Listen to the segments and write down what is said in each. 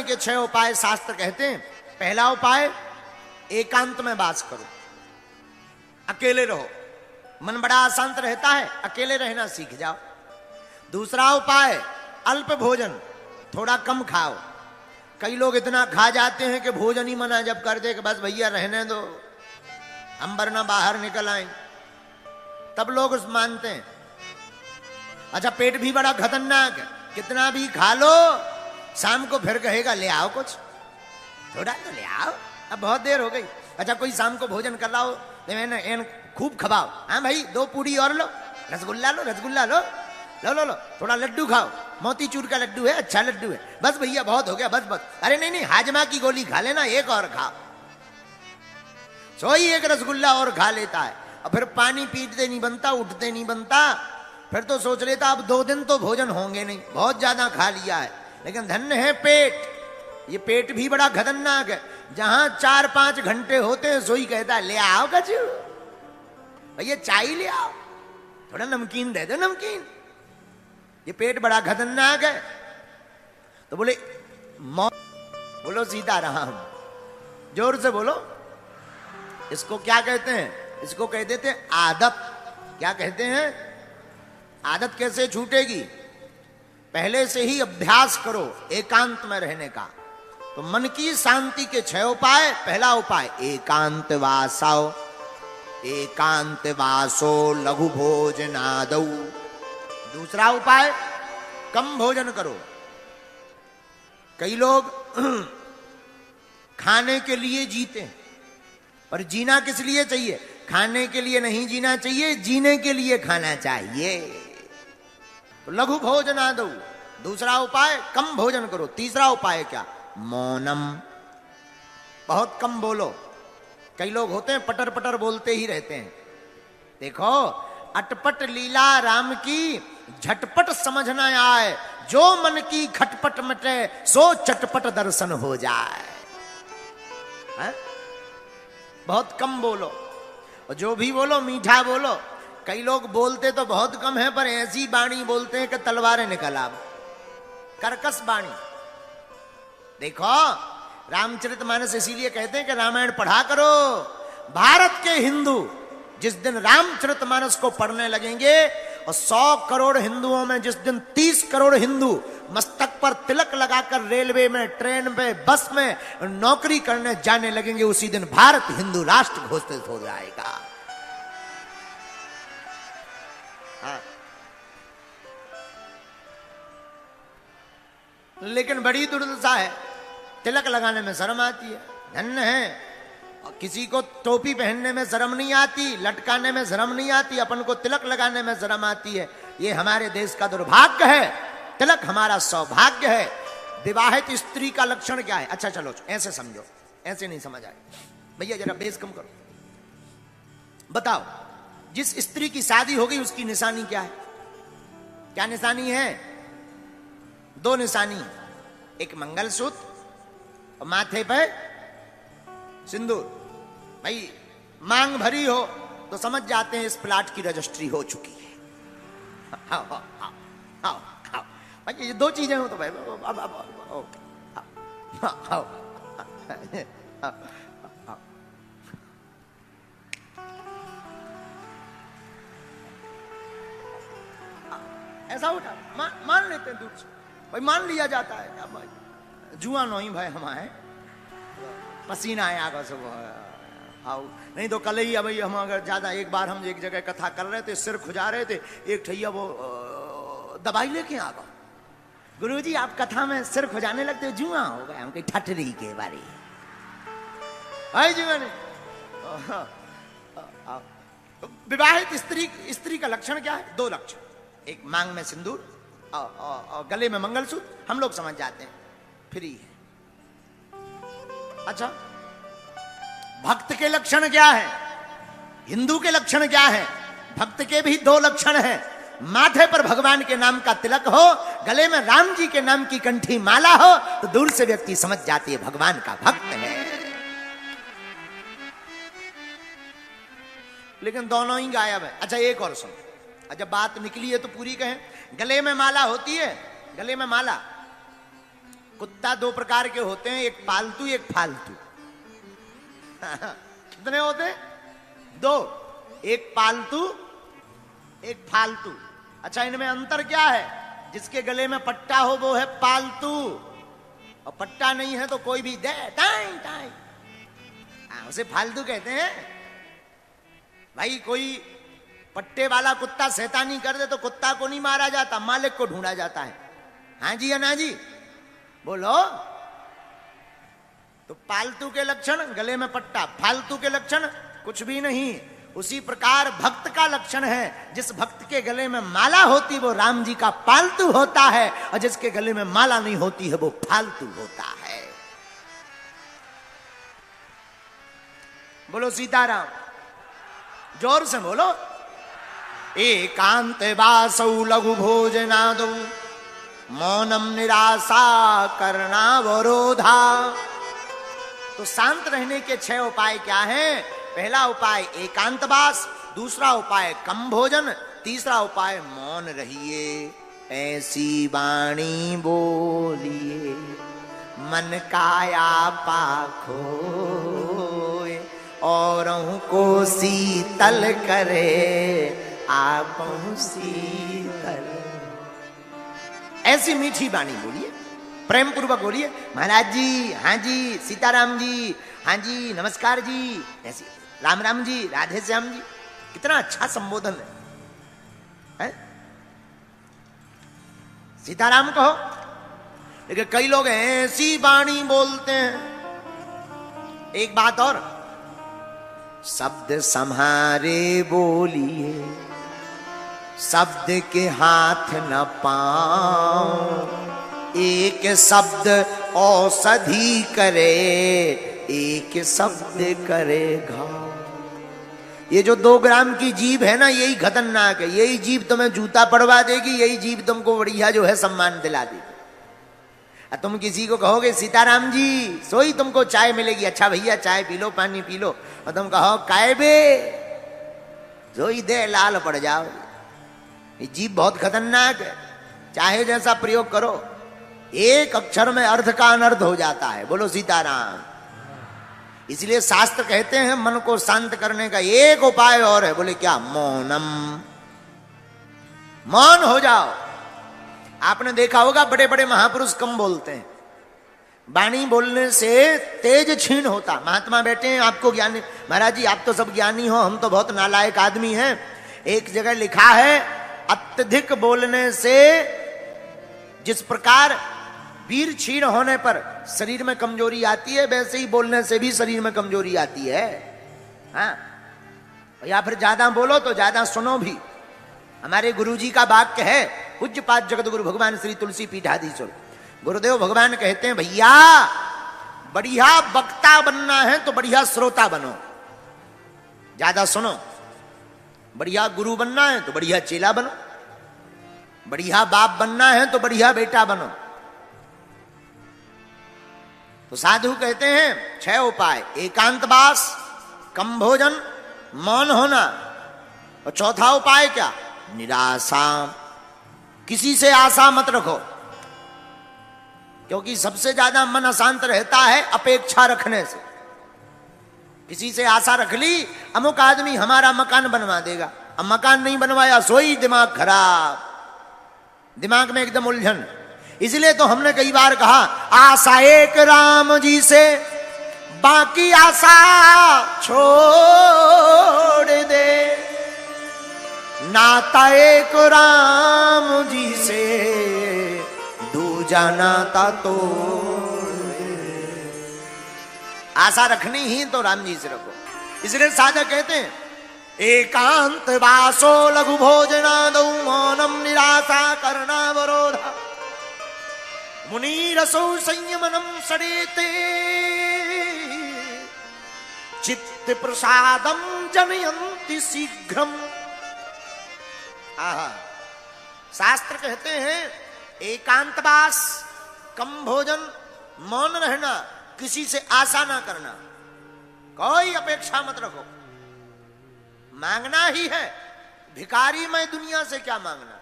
के 6 उपाय शास्त्र कहते हैं। पहला उपाय, एकांत में वास करो, अकेले रहो। मन बड़ा अशांत रहता है, अकेले रहना सीख जाओ। दूसरा उपाय, अल्प भोजन, थोड़ा कम खाओ। कई लोग इतना खा जाते हैं कि भोजन ही मना जब कर दे कि बस भैया रहने दो, हम वरना बाहर निकल आए, तब लोग उस मानते हैं। अच्छा, पेट भी बड़ा खतरनाक है, कितना भी खा लो शाम को फिर कहेगा ले आओ कुछ, थोड़ा तो ले आओ, अब बहुत देर हो गई। अच्छा, कोई शाम को भोजन कर रहा हो, मैंने खूब खवाओ, हाँ भाई 2 पूड़ी और लो, रसगुल्ला लो, रसगुल्ला लो, लो लो लो, थोड़ा लड्डू खाओ, मोतीचूर का लड्डू है, अच्छा लड्डू है, बस भैया बहुत हो गया, बस बस। अरे नहीं नहीं, हाजमा की गोली खा लेना, एक और खाओ। सोई एक रसगुल्ला और खा लेता है, और फिर पानी पीते नहीं बनता, उठते नहीं बनता, फिर तो सोच लेता अब 2 दिन तो भोजन होंगे नहीं, बहुत ज्यादा खा लिया है। लेकिन धन्य है पेट, ये पेट भी बड़ा खतरनाक है। जहां 4-5 घंटे होते हैं सोई कहता है ले आओ कचू, भैया चाय ले आओ, थोड़ा नमकीन दे दो, नमकीन। ये पेट बड़ा खतरनाक है। तो बोले बोलो सीताराम, जोर से बोलो। इसको क्या कहते हैं? इसको कह देते हैं आदत। क्या कहते हैं? आदत कैसे छूटेगी? पहले से ही अभ्यास करो एकांत में रहने का। तो मन की शांति के 6 उपाय। पहला उपाय, एकांत वासो, एकांत वासो लघु भोजनादौ। दूसरा उपाय, कम भोजन करो। कई लोग खाने के लिए जीते हैं, पर जीना किस लिए चाहिए? खाने के लिए नहीं जीना चाहिए, जीने के लिए खाना चाहिए। तो लघु भोजनादौ दूसरा उपाय, कम भोजन करो। तीसरा उपाय क्या? मौनम, बहुत कम बोलो। कई लोग होते हैं पटर पटर बोलते ही रहते हैं। देखो, अटपट लीला राम की झटपट समझ न आए, जो मन की खटपट मटे सो चटपट दर्शन हो जाए। है? बहुत कम बोलो, और जो भी बोलो मीठा बोलो। कई लोग बोलते तो बहुत कम है, पर ऐसी बाणी बोलते हैं कि तलवारें निकल आवे, कर्कश बाणी। देखो, रामचरितमानस इसीलिए कहते हैं कि रामायण पढ़ा करो। भारत के हिंदू जिस दिन रामचरितमानस को पढ़ने लगेंगे, और 100 करोड़ हिंदुओं में जिस दिन 30 करोड़ हिंदू मस्तक पर तिलक लगाकर रेलवे में, ट्रेन में, बस में नौकरी करने जाने लगेंगे, उसी दिन भारत हिंदू राष्ट्र घोषित हो जाएगा। हाँ। लेकिन बड़ी दुर्दशा है, तिलक लगाने में शर्म आती है। धन्य है, और किसी को टोपी पहनने में शर्म नहीं आती, लटकाने में शर्म नहीं आती, अपन को तिलक लगाने में शर्म आती है। ये हमारे देश का दुर्भाग्य है। तिलक हमारा सौभाग्य है। विवाहित स्त्री का लक्षण क्या है? अच्छा चलो ऐसे समझो, ऐसे नहीं समझ आए भैया, जरा बेस कम करो। बताओ, जिस स्त्री की शादी हो गई उसकी निशानी क्या है? क्या निशानी है? 2 निशानी, एक मंगलसूत्र और माथे पे सिंदूर। भाई मांग भरी हो तो समझ जाते हैं इस प्लाट की रजिस्ट्री हो चुकी है। आओ आओ आओ आओ आओ भाई, ये 2 चीजें हो तो भाई आओ। ऐसा उठा मान लेते हैं दूर से, भाई मान लिया जाता है। क्या भाई, जुआ नहीं भाई हमारे पसीना है आगे से। आओ, नहीं तो कल ही भाई हम अगर ज्यादा, एक बार हम एक जगह कथा कर रहे थे, सिर खुजा रहे थे, एक ठैया वो दवाई लेके आ गया। गुरुजी आप कथा में सिर खुजाने लगते हो, जुआ हो गया। हम कहीं ठटरी के बारे आई जुआ नहीं। विवाहित स्त्री का लक्षण क्या है? 2 लक्षण, एक मांग में सिंदूर और गले में मंगलसूत्र। हम लोग समझ जाते हैं, फ्री है। अच्छा, भक्त के लक्षण क्या है? हिंदू के लक्षण क्या है? भक्त के भी 2 लक्षण हैं। माथे पर भगवान के नाम का तिलक हो, गले में राम जी के नाम की कंठी माला हो, तो दूर से व्यक्ति समझ जाती है भगवान का भक्त है। लेकिन दोनों ही गायब है। अच्छा एक और सुनो, जब बात निकली है तो पूरी कहें। गले में माला होती है, गले में माला, कुत्ता दो प्रकार के होते हैं, एक पालतू एक फालतू। कितने होते हैं? दो, एक पालतू एक फालतू। अच्छा, इनमें अंतर क्या है? जिसके गले में पट्टा हो वो है पालतू, और पट्टा नहीं है तो कोई भी दे टाई टाई, उसे फालतू कहते हैं। भाई कोई पट्टे वाला कुत्ता शैतानी कर दे तो कुत्ता को नहीं मारा जाता, मालिक को ढूंढा जाता है। हाँ जी या ना जी? बोलो। तो पालतू के लक्षण गले में पट्टा, फालतू के लक्षण कुछ भी नहीं। उसी प्रकार भक्त का लक्षण है, जिस भक्त के गले में माला होती वो राम जी का पालतू होता है, और जिसके गले में माला नहीं होती है वो फालतू होता है। बोलो सीताराम, जोर से बोलो। एकांत वासौ लघु भोजनादौ मौनम निराशा करनावरोधा। तो शांत रहने के 6 उपाय क्या हैं? पहला उपाय एकांतवास, दूसरा उपाय कम भोजन, तीसरा उपाय मौन रहिए, ऐसी वाणी बोलिए मन काया पाखो, औरों को शीतल करे आप शीतल। ऐसी मीठी वाणी बोलिए, प्रेम पूर्वक बोलिए। महाराज जी, हाँ जी, सीताराम जी, हाँ जी, नमस्कार जी, ऐसी राम राम जी, राधे श्याम जी। कितना अच्छा संबोधन है? सीताराम कहो। लेकिन कई लोग ऐसी वाणी बोलते हैं। एक बात और, शब्द सम्हारे बोलिए, शब्द के हाथ न पाओ, एक शब्द औषधि करे, एक शब्द करे घाव। ये जो 2 ग्राम की जीभ है ना, यही खतरनाक है। यही जीभ तुम्हें जूता पड़वा देगी, यही जीभ तुमको बढ़िया जो है सम्मान दिला देगी। तुम किसी को कहोगे सीताराम जी, सोई तुमको चाय मिलेगी, अच्छा भैया चाय पी लो, पानी पी लो, और तुम कहो काय बे, सोई दे लाल पड़ जाओ। ये जीभ बहुत खतरनाक है, चाहे जैसा प्रयोग करो, एक अक्षर में अर्थ का अनर्थ हो जाता है। बोलो सीताराम। इसलिए शास्त्र कहते हैं मन को शांत करने का एक उपाय और है। बोले क्या? मौनम। मौन हो जाओ। आपने देखा होगा बड़े बड़े महापुरुष कम बोलते हैं, वाणी बोलने से तेज क्षीण होता। महात्मा बैठे हैं, आपको ज्ञानी, महाराज जी आप तो सब ज्ञानी हो, हम तो बहुत नालायक आदमी हैं। एक जगह लिखा है, अत्यधिक बोलने से जिस प्रकार वीर क्षीण होने पर शरीर में कमजोरी आती है, वैसे ही बोलने से भी शरीर में कमजोरी आती है। हाँ, या फिर ज्यादा बोलो तो ज्यादा सुनो भी। हमारे गुरुजी का वाक्य है, पूज्यपाद जगत गुरु भगवान श्री तुलसी पीठाधीश्वर गुरुदेव भगवान कहते हैं, भैया बढ़िया वक्ता बनना है तो बढ़िया श्रोता बनो, ज्यादा सुनो। बढ़िया गुरु बनना है तो बढ़िया चेला बनो, बढ़िया बाप बनना है तो बढ़िया बेटा बनो। तो साधु कहते हैं 6 उपाय, एकांतवास, कम भोजन, मौन होना, और चौथा उपाय क्या? निराशा। किसी से आशा मत रखो, क्योंकि सबसे ज्यादा मन अशांत रहता है अपेक्षा रखने से। किसी से आशा रख ली, अमुक आदमी हमारा मकान बनवा देगा, अब मकान नहीं बनवाया, सोई दिमाग खराब, दिमाग में एकदम उलझन। इसलिए तो हमने कई बार कहा, आशा एक राम जी से, बाकी आशा छोड़ दे, नाता एक राम जी से, दूजा नाता तो। आशा रखनी ही तो राम जी से रखो। इसलिए साधक कहते हैं, एकांत वासो लघु भोजनादौ मौनम निराशा करनावरोधा, मुनिरसौ संयमनम सडेते, चित्त प्रसादम जनयन्ति शीघ्रम। आहा, शास्त्र कहते हैं एकांतवास, कम भोजन, मौन रहना, किसी से आशा ना करना, कोई अपेक्षा मत रखो। मांगना ही है, भिखारी मैं दुनिया से क्या मांगना।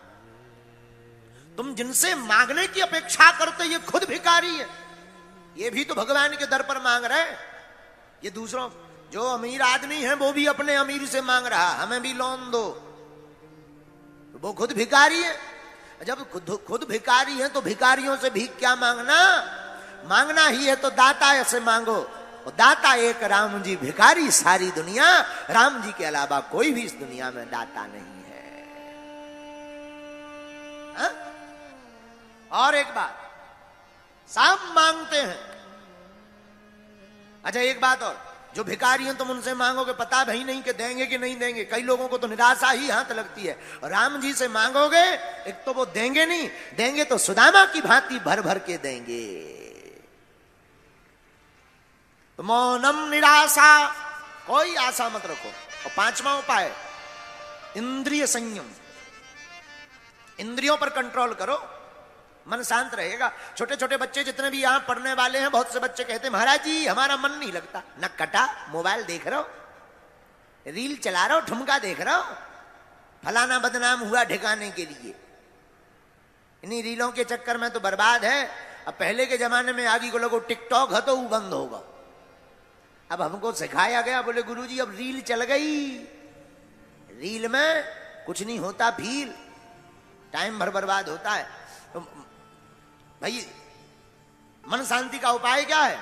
तुम जिनसे मांगने की अपेक्षा करते ये खुद भिखारी है। ये भी तो भगवान के दर पर मांग रहे हैं। ये दूसरों, जो अमीर आदमी है वो भी अपने अमीर से मांग रहा, हमें भी लोन दो, वो खुद भिखारी है। जब खुद भिखारी है तो भिखारियों से भीख क्या मांगना? मांगना ही है तो दाता से मांगो। और दाता एक राम जी, भिखारी सारी दुनिया। राम जी के अलावा कोई भी इस दुनिया में दाता नहीं है। हा? और एक बात, सब मांगते हैं। अच्छा एक बात और, जो भिखारी हैं तुम उनसे मांगोगे, पता भी नहीं कि देंगे कि नहीं देंगे। कई लोगों को तो निराशा ही हाथ लगती है। और राम जी से मांगोगे, एक तो वो देंगे नहीं, देंगे तो सुदामा की भांति भर भर के देंगे। तो मौनम निराशा, कोई आशा मत रखो। और पांचवा उपाय, इंद्रिय संयम। इंद्रियों पर कंट्रोल करो, मन शांत रहेगा। छोटे छोटे बच्चे जितने भी यहां पढ़ने वाले हैं, बहुत से बच्चे कहते हैं महाराज जी हमारा मन नहीं लगता। न कटा, मोबाइल देख रहे हो, रील चला रहे हो, ठुमका देख रहे हो, फलाना बदनाम हुआ ठिकाने के लिए। इन्हीं रीलों के चक्कर में तो बर्बाद है। अब पहले के जमाने में आगे को लोगों टिकटॉक है तो वो बंद होगा। अब हमको सिखाया गया, बोले गुरुजी अब रील चल गई, रील में कुछ नहीं होता, फील टाइम भर बर्बाद होता है। तो भाई मन शांति का उपाय क्या है?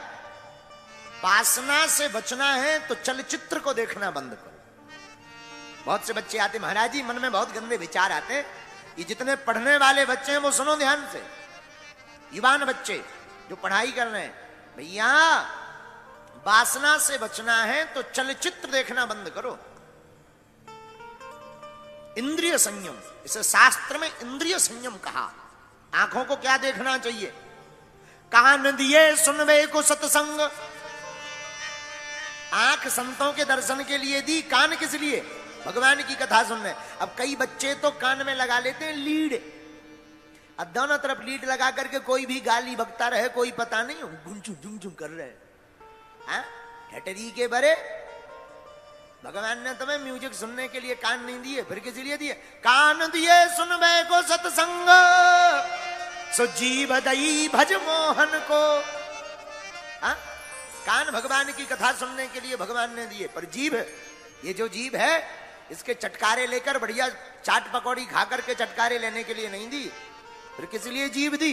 वासना से बचना है तो चलचित्र को देखना बंद करो। बहुत से बच्चे आते, महाराज जी मन में बहुत गंदे विचार आते हैं। ये जितने पढ़ने वाले बच्चे हैं वो सुनो ध्यान से, युवान बच्चे जो पढ़ाई कर रहे हैं, भैया वासना से बचना है तो चलचित्र देखना बंद करो। इंद्रिय संयम, इसे शास्त्र में इंद्रिय संयम कहा। आंखों को क्या देखना चाहिए? कान दिए सुनवे को सत्संग। आंख संतों के दर्शन के लिए दी, कान किस लिए? भगवान की कथा सुनने। अब कई बच्चे तो कान में लगा लेते हैं लीड। अब दोनों तरफ लीड लगा करके कोई भी गाली बकता रहे, कोई पता नहीं, गुंचू झुम कर रहे ठटरी के बरे। भगवान ने तुम्हें म्यूजिक सुनने के लिए कान नहीं दिए, फिर किस लिए दिए? कान दिए सुनवे को सत्संग, सो जीव दई भज मोहन को। कान भगवान की कथा सुनने के लिए भगवान ने दिए, पर जीभ, ये जो जीभ है इसके चटकारे लेकर बढ़िया चाट पकौड़ी खा करके चटकारे लेने के लिए नहीं दी। फिर किस लिए जीभ दी?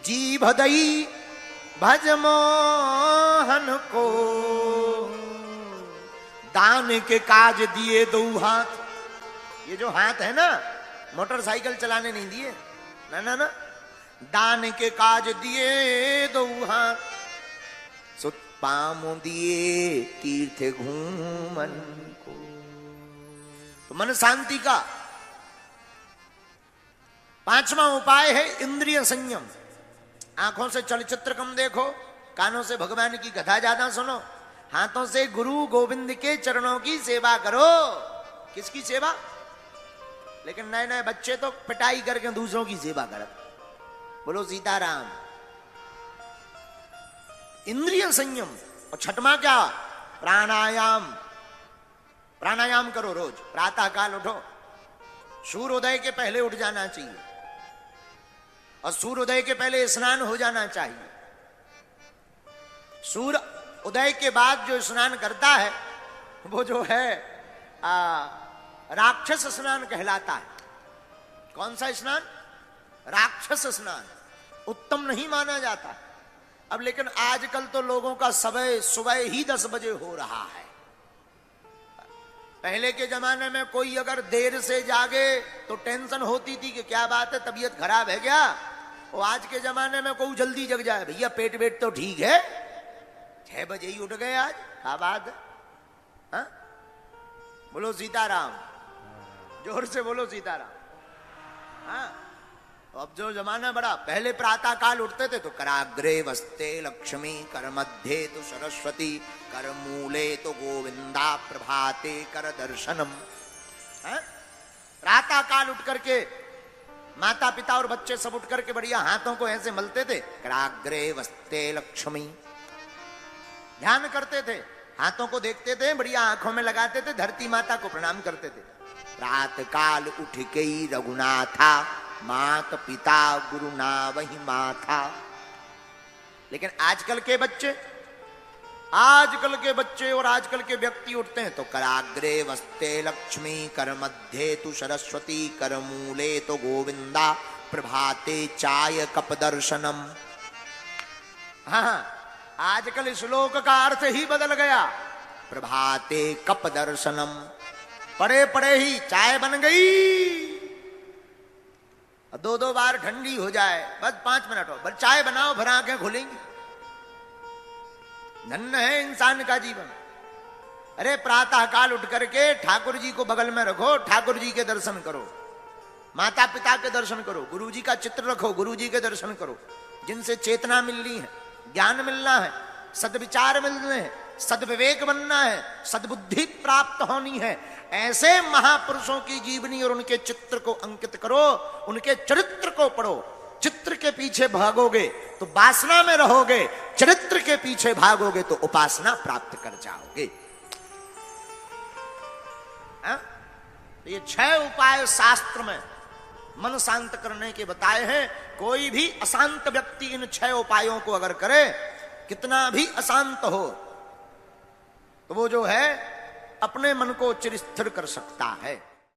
जीभ दई भज मोहन को, दान के काज दिए दो हाथ। ये जो हाथ है ना, मोटरसाइकिल चलाने नहीं दिए, ना ना ना, दान के काज दिए दो हाथ, सो पामो दिए तीर्थ घूमन को। तो मन शांति का पांचवा उपाय है इंद्रिय संयम। आंखों से चलचित्र कम देखो, कानों से भगवान की कथा ज्यादा सुनो, हाथों से गुरु गोविंद के चरणों की सेवा करो। किसकी सेवा? लेकिन नए नए बच्चे तो पिटाई करके दूसरों की सेवा करते। बोलो सीताराम। इंद्रिय संयम। और छठवां क्या? प्राणायाम। प्राणायाम करो रोज, प्रातः काल उठो, सूर्योदय के पहले उठ जाना चाहिए, और सूर्योदय के पहले स्नान हो जाना चाहिए। सूर्य उदय के बाद जो स्नान करता है वो जो है राक्षस स्नान कहलाता है। कौन सा स्नान? राक्षस स्नान। उत्तम नहीं माना जाता। अब लेकिन आजकल तो लोगों का सुबह ही 10 बजे हो रहा है। पहले के जमाने में कोई अगर देर से जागे तो टेंशन होती थी कि क्या बात है, तबीयत खराब है क्या। और आज के जमाने में कोई जल्दी जग जाए, भैया पेट वेट तो ठीक है, 6 बजे ही उठ गए आज, क्या बात है? हाँ? बोलो सीताराम, जोर से बोलो सीताराम। हाँ, अब जो जमाना बड़ा, पहले प्रातः काल उठते थे तो कराग्रे वस्ते लक्ष्मी, कर मध्य तो सरस्वती, कर मूले तो गोविंदा, प्रभाते कर दर्शनम। प्रातः काल उठ करके माता पिता और बच्चे सब उठ करके बढ़िया हाथों को ऐसे मलते थे, कराग्रे वस्ते लक्ष्मी, ध्यान करते थे, हाथों को देखते थे, बढ़िया आंखों में लगाते थे, धरती माता को प्रणाम करते थे। प्रातः काल उठ के रघुनाथा मात पिता गुरु ना वही माथा। लेकिन आजकल के बच्चे और आजकल के व्यक्ति उठते हैं तो कराग्रे वस्ते लक्ष्मी, कर मध्य तु सरस्वती, कर मूले तो गोविंदा, प्रभाते चाय कप दर्शनम। हाँ, आजकल श्लोक का अर्थ ही बदल गया। प्रभाते कप दर्शनम, पड़े पड़े ही चाय बन गई। दो बार ठंडी हो जाए, बस 5 मिनट हो, बस चाय बनाओ, भर आंखें खुलेंगी। धन्य है इंसान का जीवन। अरे प्रातः काल उठ करके ठाकुर जी को बगल में रखो, ठाकुर जी के दर्शन करो, माता पिता के दर्शन करो, गुरु जी का चित्र रखो, गुरु जी के दर्शन करो, जिनसे चेतना मिलनी है, ज्ञान मिलना है, सद्विचार मिलने हैं, सद्विवेक बनना है, सद्बुद्धि प्राप्त होनी है। ऐसे महापुरुषों की जीवनी और उनके चित्र को अंकित करो, उनके चरित्र को पढ़ो। चित्र के पीछे भागोगे तो वासना में रहोगे, चरित्र के पीछे भागोगे तो उपासना प्राप्त कर जाओगे। ये 6 उपाय शास्त्र में मन शांत करने के बताए हैं। कोई भी अशांत व्यक्ति इन 6 उपायों को अगर करे, कितना भी अशांत हो, तो वो जो है अपने मन को चिर स्थिर कर सकता है।